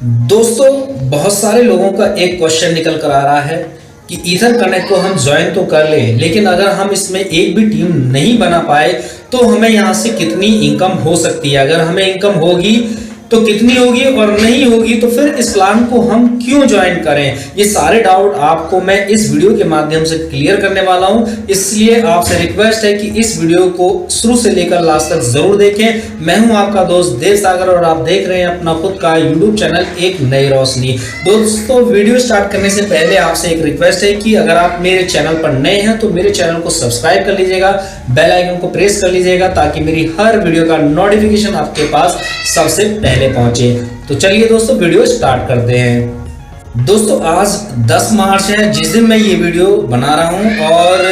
दोस्तों, बहुत सारे लोगों का एक क्वेश्चन निकल कर आ रहा है कि ईथर कनेक्ट को हम ज्वाइन तो कर लें, लेकिन अगर हम इसमें एक भी टीम नहीं बना पाए तो हमें यहाँ से कितनी इनकम हो सकती है। अगर हमें इनकम होगी तो कितनी होगी और नहीं होगी तो फिर इस प्लान को हम क्यों ज्वाइन करें। ये सारे डाउट आपको मैं इस वीडियो के माध्यम से क्लियर करने वाला हूं, इसलिए आपसे रिक्वेस्ट है कि इस वीडियो को शुरू से लेकर लास्ट तक जरूर देखें। मैं हूं आपका दोस्त देव सागर और आप देख रहे हैं अपना खुद का यूट्यूब चैनल एक नई रोशनी। दोस्तों, वीडियो स्टार्ट करने से पहले आपसे एक रिक्वेस्ट है कि अगर आप मेरे चैनल पर नए हैं तो मेरे चैनल को सब्सक्राइब कर लीजिएगा, बेल आइकन को प्रेस कर लीजिएगा ताकि मेरी हर वीडियो का नोटिफिकेशन आपके पास सबसे पहले पहुंचे। तो चलिए दोस्तों, वीडियो स्टार्ट करते हैं। दोस्तों, आज 10 मार्च है जिस दिन मैं ये वीडियो बना रहा हूं और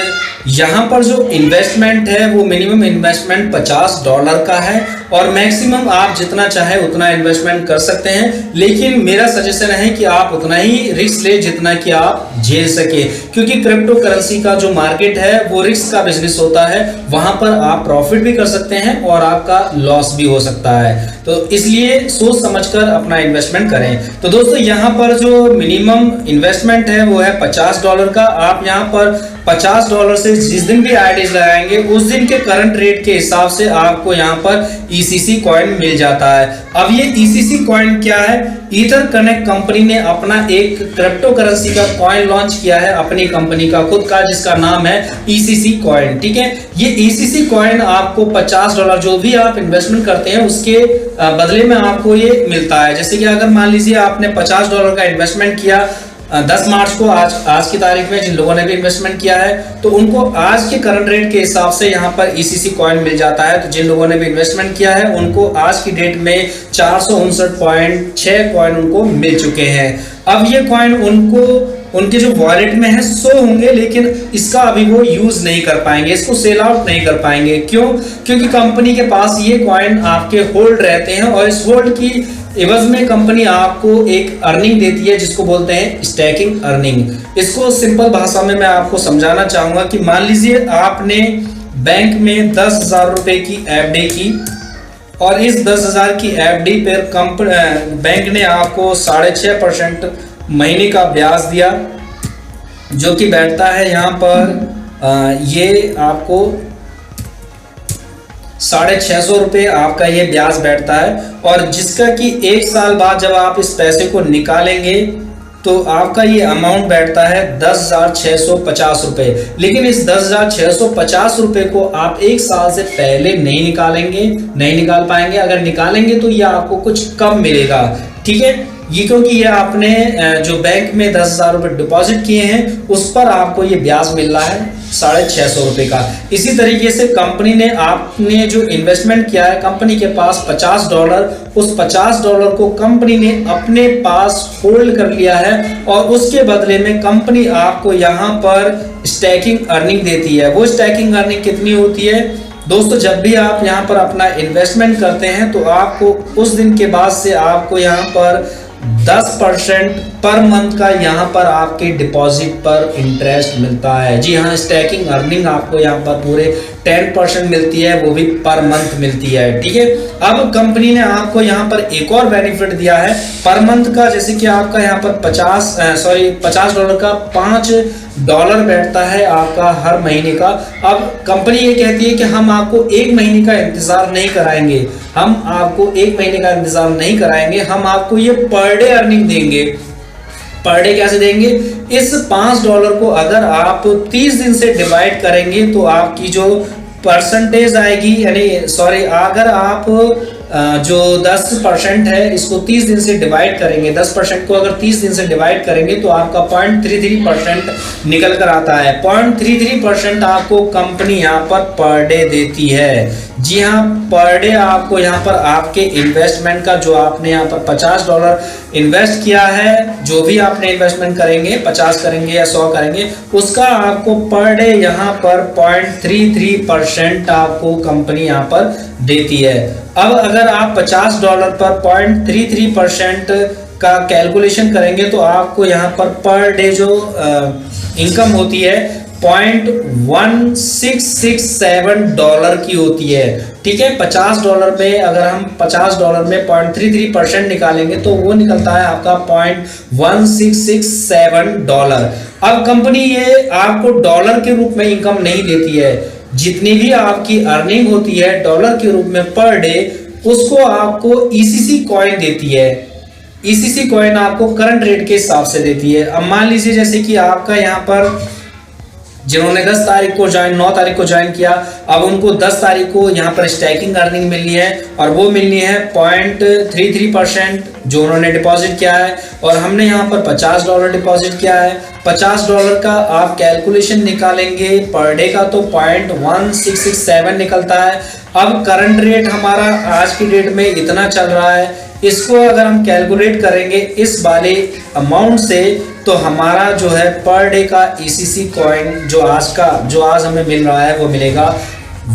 यहाँ पर जो इन्वेस्टमेंट है वो मिनिमम इन्वेस्टमेंट $50 का है और मैक्सिमम आप जितना चाहे उतना इन्वेस्टमेंट कर सकते हैं, लेकिन मेरा सजेशन है कि आप उतना ही रिस्क ले जितना कि आप झेल सके, क्योंकि क्रिप्टो करेंसी का जो मार्केट है वो रिस्क का बिजनेस होता है। वहां पर आप प्रॉफिट भी कर सकते हैं और आपका लॉस भी हो सकता है, तो इसलिए सोच समझकर अपना इन्वेस्टमेंट करें। तो दोस्तों, यहाँ पर जो मिनिमम इन्वेस्टमेंट है वो है $50 का। आप यहाँ पर $50 से जिस दिन भी आईडीज लगाएंगे उस दिन के करंट रेट के हिसाब से आपको यहाँ पर ईसीसी कॉइन मिल जाता है। अब ये ईसीसी कॉइन क्या है? ईथर कनेक्ट कंपनी ने अपना एक क्रिप्टो करेंसी का कॉइन लॉन्च किया है अपनी कंपनी का खुद का, जिसका नाम है ईसीसी कॉइन। ठीक है, ये ईसीसी कॉइन आपको $50 जो भी आप इन्वेस्टमेंट करते हैं उसके बदले में आपको ये मिलता है। जैसे कि अगर मान लीजिए आपने $50 का इन्वेस्टमेंट किया 10 मार्च को, आज की तारीख में जिन लोगों ने भी इन्वेस्टमेंट किया है तो उनको आज के करंट रेट के हिसाब से यहाँ पर ईसीसी कॉइन मिल जाता है। तो जिन लोगों ने भी इन्वेस्टमेंट किया है उनको आज की डेट में 459.6 कॉइन उनको मिल चुके हैं। अब ये कॉइन उनको उनके जो वॉलेट में है सो होंगे, लेकिन इसका अभी वो यूज नहीं कर पाएंगे, इसको सेल आउट नहीं कर पाएंगे। क्यों? क्योंकि कंपनी के पास ये कॉइन आपके होल्ड रहते हैं और इस होल्ड की एवज में कंपनी आपको एक अर्निंग देती है जिसको बोलते हैं स्टैकिंग अर्निंग। इसको सिंपल भाषा में मैं आपको समझाना चाहूंगा कि मान लीजिए आपने बैंक में 10,000 रुपए की एफडी की और इस 10,000 की एफडी पर बैंक ने आपको 6.5% महीने का ब्याज दिया, जो कि बैठता है यहाँ पर ये आपको 650 रुपये आपका ये ब्याज बैठता है। और जिसका कि 1 साल बाद जब आप इस पैसे को निकालेंगे तो आपका ये अमाउंट बैठता है 10,650 रुपये। लेकिन इस 10,650 रुपये को आप 1 साल से पहले नहीं निकाल पाएंगे। अगर निकालेंगे तो ये आपको कुछ कम मिलेगा। ठीक है, ये क्योंकि ये आपने जो बैंक में 10,000 रुपये डिपॉजिट किए हैं उस पर आपको ये ब्याज मिल रहा है 650 रुपये का। इसी तरीके से कंपनी ने आपने जो इन्वेस्टमेंट किया है कंपनी के पास $50, उस $50 को कंपनी ने अपने पास होल्ड कर लिया है और उसके बदले में कंपनी आपको यहाँ पर स्टैकिंग अर्निंग देती है। वो स्टैकिंग अर्निंग कितनी होती है दोस्तों? जब भी आप यहाँ पर अपना इन्वेस्टमेंट करते हैं तो आपको उस दिन के बाद से आपको यहाँ पर 10% पर मंथ का यहाँ पर आपके डिपॉजिट पर इंटरेस्ट मिलता है। जी हाँ, स्टैकिंग अर्निंग आपको यहाँ पर पूरे 10% मिलती है, वो भी पर मंथ मिलती है। ठीक है, अब कंपनी ने आपको यहाँ पर एक और बेनिफिट दिया है पर मंथ का। जैसे कि आपका यहाँ पर $50 का $5 बैठता है आपका हर महीने का। अब कंपनी ये कहती है कि हम आपको 1 महीने का इंतजार नहीं कराएंगे, हम आपको 1 महीने का इंतजार नहीं कराएंगे, हम आपको ये पर डे अर्निंग देंगे। पर डे कैसे देंगे? इस $5 को अगर आप 30 दिन से डिवाइड करेंगे तो आपकी जो परसेंटेज आएगी, यानी अगर आप जो 10% है इसको 30 दिन से डिवाइड करेंगे, 10% को अगर 30 दिन से डिवाइड करेंगे तो आपका 0.33% निकल कर आता है। 0.33% आपको कंपनी यहाँ पर डे देती है। जी हाँ, पर डे आपको यहाँ पर आपके इन्वेस्टमेंट का जो आपने यहाँ पर $50 इन्वेस्ट किया है, जो भी आपने इन्वेस्टमेंट करेंगे 50 करेंगे या 100 करेंगे, उसका आपको पर डे यहाँ पर 0.33% आपको कंपनी यहाँ पर देती है। अब अगर आप $50 पर 0.33% का कैलकुलेशन करेंगे तो आपको यहाँ पर डे जो इनकम होती है $0.1667 की होती है। ठीक है, $50 पे अगर हम $50 में 0.33% निकालेंगे तो वो निकलता है आपका $0.1667। अब कंपनी ये आपको डॉलर के रूप में इनकम नहीं देती है, जितनी भी आपकी अर्निंग होती है डॉलर के रूप में पर डे, उसको आपको ईसीसी कॉइन देती है। ईसीसी कॉइन आपको करंट रेट के हिसाब से देती है। अब मान लीजिए जैसे कि आपका यहाँ पर जिन्होंने 10 तारीख को ज्वाइन 9 तारीख को ज्वाइन किया, अब उनको 10 तारीख को यहाँ पर स्टैकिंग अर्निंग मिलनी है और वो मिलनी है 0.33% जो उन्होंने डिपॉजिट किया है, और हमने यहाँ पर $50 डिपॉजिट किया है। $50 का आप कैलकुलेशन निकालेंगे पर डे का तो 0.1667 निकलता है। अब करंट रेट हमारा आज की डेट में इतना चल रहा है, इसको अगर हम कैलकुलेट करेंगे इस वाले अमाउंट से तो हमारा जो है पर डे का ईसीसी कॉइन जो आज हमें मिल रहा है वो मिलेगा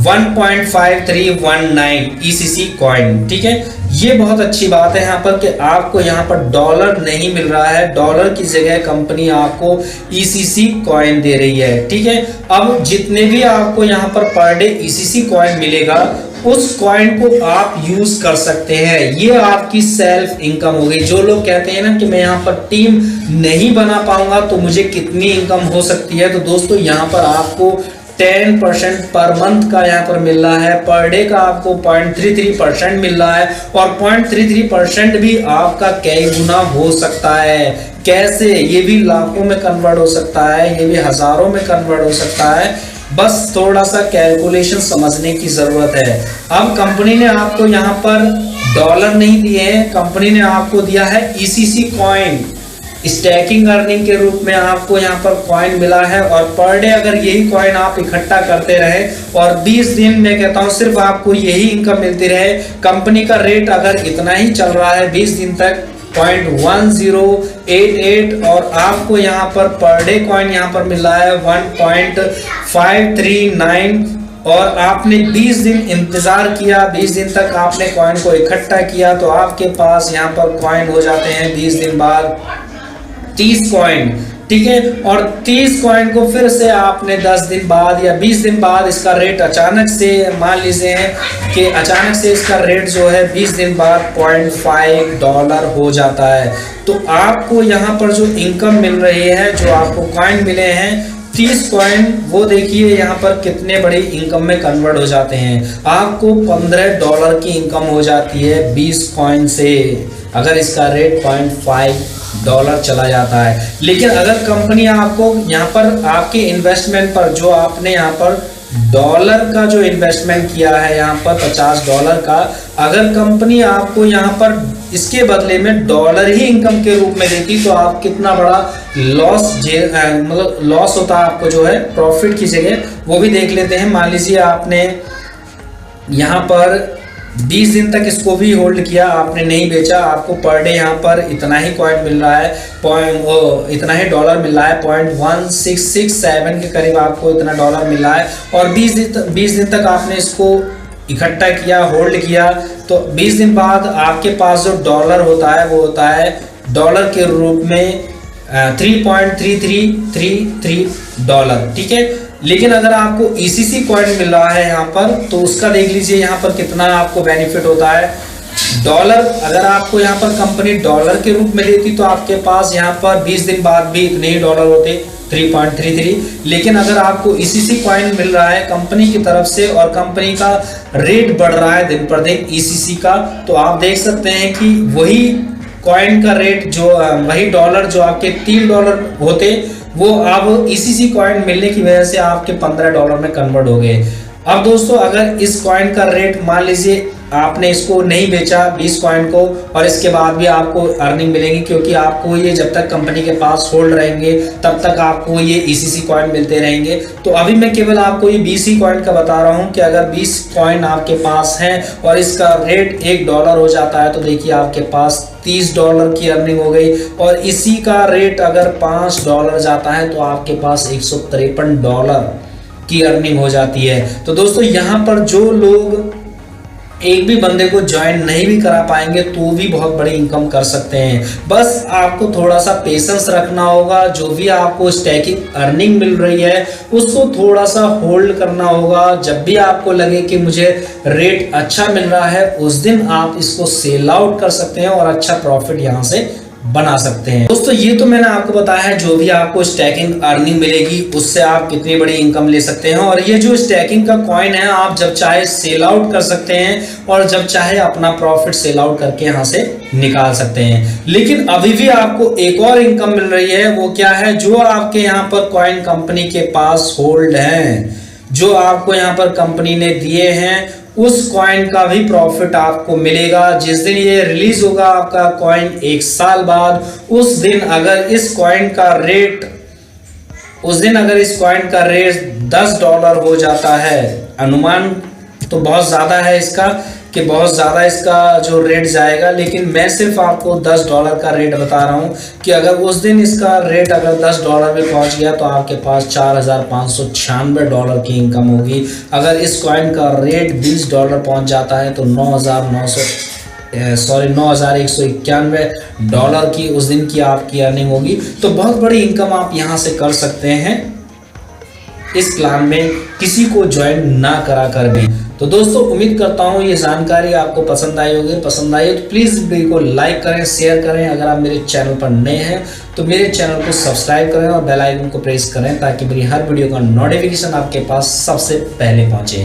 1.5319 ईसीसी कॉइन। ठीक है, ये बहुत अच्छी बात है यहाँ पर कि आपको यहाँ पर डॉलर नहीं मिल रहा है, डॉलर की जगह कंपनी आपको ईसीसी कॉइन दे रही है। ठीक है, अब जितने भी आपको यहाँ पर डे ईसीसी कॉइन मिलेगा उस कॉइन को आप यूज कर सकते हैं। ये आपकी सेल्फ इनकम हो गई। जो लोग कहते हैं ना कि मैं यहाँ पर टीम नहीं बना पाऊंगा तो मुझे कितनी इनकम हो सकती है, तो दोस्तों यहाँ पर आपको 10% पर मंथ का यहाँ पर मिल रहा है, पर डे का आपको 0.33% मिल रहा है, और 0.33% भी आपका कई गुना हो सकता है। कैसे? ये भी लाखों में कन्वर्ट हो सकता है, ये भी हजारों में कन्वर्ट हो सकता है, बस थोड़ा सा कैलकुलेशन समझने की जरूरत है। अब कंपनी ने आपको यहाँ पर डॉलर नहीं दिए हैं, कंपनी ने आपको दिया है ईसीसी कॉइन। स्टैकिंग अर्निंग के रूप में आपको यहाँ पर कॉइन मिला है, और पर डे अगर यही कॉइन आप इकट्ठा करते रहे और 20 दिन में कहता हूँ सिर्फ आपको यही इनकम मिलती रहे, कंपनी का रेट अगर इतना ही चल रहा है 20 दिन तक 0.1088, और आपको यहाँ पर डे कॉइन यहाँ पर मिल रहा है 1.539, और आपने 20 दिन इंतजार किया, 20 दिन तक आपने कॉइन को इकट्ठा किया तो आपके पास यहाँ पर कॉइन हो जाते हैं 20 दिन बाद 30 कॉइन। ठीक है, और 30 कॉइन को फिर से आपने 10 दिन बाद या 20 दिन बाद इसका रेट अचानक से मान लीजिए कि अचानक से इसका रेट जो है 20 दिन बाद $0.5 हो जाता है, तो आपको यहाँ पर जो इनकम मिल रही है, जो आपको कॉइन मिले हैं 30 कॉइन, वो देखिए यहाँ पर कितने बड़ी इनकम में कन्वर्ट हो जाते हैं। आपको $15 की इनकम हो जाती है 20 कॉइन से, अगर इसका रेट $0.5 चला जाता है। लेकिन अगर कंपनी आपको यहाँ पर आपके इन्वेस्टमेंट पर, जो आपने यहाँ पर डॉलर का जो इन्वेस्टमेंट किया है यहाँ पर $50 का, अगर कंपनी आपको यहाँ पर इसके बदले में डॉलर ही इनकम के रूप में देती तो आप कितना बड़ा लॉस मतलब लॉस होता है आपको, जो है प्रॉफिट की जगह, वो भी देख लेते हैं। मान लीजिए आपने यहाँ पर 20 दिन तक इसको भी होल्ड किया, आपने नहीं बेचा, आपको पर डे यहाँ पर इतना ही कॉइन मिल रहा है, इतना ही डॉलर मिल रहा है, 0.1667 के करीब आपको इतना डॉलर मिल रहा है, और 20 दिन तक आपने इसको इकट्ठा किया, होल्ड किया, तो 20 दिन बाद आपके पास जो डॉलर होता है वो होता है डॉलर के रूप में 3.3333 ठीक है। लेकिन अगर आपको ईसीसी कॉइन मिल रहा है यहाँ पर, तो उसका देख लीजिए यहाँ पर कितना आपको बेनिफिट होता है। डॉलर अगर आपको यहाँ पर कंपनी डॉलर के रूप में देती तो आपके पास यहाँ पर 20 दिन बाद भी इतने ही डॉलर होते, 3.33। लेकिन अगर आपको ईसीसी कॉइन मिल रहा है कंपनी की तरफ से और कंपनी का रेट बढ़ रहा है दिन पर दिन ईसीसी का, तो आप देख सकते हैं कि वही कॉइन का रेट जो वही डॉलर जो आपके $3 होते, वो अब ईसीसी कॉइन मिलने की वजह से आपके $15 में कन्वर्ट हो गए। अब दोस्तों अगर इस कॉइन का रेट मान लीजिए आपने इसको नहीं बेचा 20 कॉइन को, और इसके बाद भी आपको अर्निंग मिलेगी, क्योंकि आपको ये जब तक कंपनी के पास होल्ड रहेंगे तब तक आपको ये ईसीसी कॉइन मिलते रहेंगे। तो अभी मैं केवल आपको ये 20 ही कॉइन का बता रहा हूँ कि अगर 20 कॉइन आपके पास हैं और इसका रेट $1 हो जाता है तो देखिए आपके पास $30 की अर्निंग हो गई, और इसी का रेट अगर $5 जाता है तो आपके पास $153 की अर्निंग हो जाती है। तो दोस्तों यहाँ पर जो लोग एक भी बंदे को ज्वाइन नहीं भी करा पाएंगे तो भी बहुत बड़ी इनकम कर सकते हैं। बस आपको थोड़ा सा पेशेंस रखना होगा। जो भी आपको स्टैकिंग अर्निंग मिल रही है उसको थोड़ा सा होल्ड करना होगा। जब भी आपको लगे कि मुझे रेट अच्छा मिल रहा है उस दिन आप इसको सेल आउट कर सकते हैं और अच्छा प्रॉफिट यहाँ से बना सकते हैं। दोस्तों ये तो मैंने आपको बताया है जो भी आपको स्टैकिंग अर्निंग मिलेगी उससे आप कितनी बड़ी इनकम ले सकते हैं। और ये जो स्टैकिंग का कॉइन है आप जब चाहे सेल आउट कर सकते हैं और जब चाहे अपना प्रॉफिट सेल आउट करके यहाँ से निकाल सकते हैं। लेकिन अभी भी आपको एक और इनकम मिल रही है, वो क्या है, जो आपके यहाँ पर कॉइन कंपनी के पास होल्ड है, जो आपको यहाँ पर कंपनी ने दिए हैं उस कॉइन का भी प्रॉफिट आपको मिलेगा। जिस दिन ये रिलीज होगा आपका कॉइन 1 साल बाद, उस दिन अगर इस कॉइन का रेट $10 हो जाता है, अनुमान तो बहुत ज्यादा है इसका कि बहुत ज़्यादा इसका जो रेट जाएगा, लेकिन मैं सिर्फ आपको $10 का रेट बता रहा हूँ कि अगर उस दिन इसका रेट अगर $10 पे पहुँच गया तो आपके पास $4,596 की इनकम होगी। अगर इस कॉइन का रेट $20 पहुँच जाता है तो $9,191 की उस दिन की आपकी अर्निंग होगी। तो बहुत बड़ी इनकम आप यहाँ से कर सकते हैं इस प्लान में, किसी को ज्वाइन ना करा कर भी। तो दोस्तों उम्मीद करता हूँ ये जानकारी आपको पसंद आई होगी। पसंद आई हो तो प्लीज़ वीडियो को लाइक करें, शेयर करें। अगर आप मेरे चैनल पर नए हैं तो मेरे चैनल को सब्सक्राइब करें और बेल आइकन को प्रेस करें ताकि मेरी हर वीडियो का नोटिफिकेशन आपके पास सबसे पहले पहुंचे।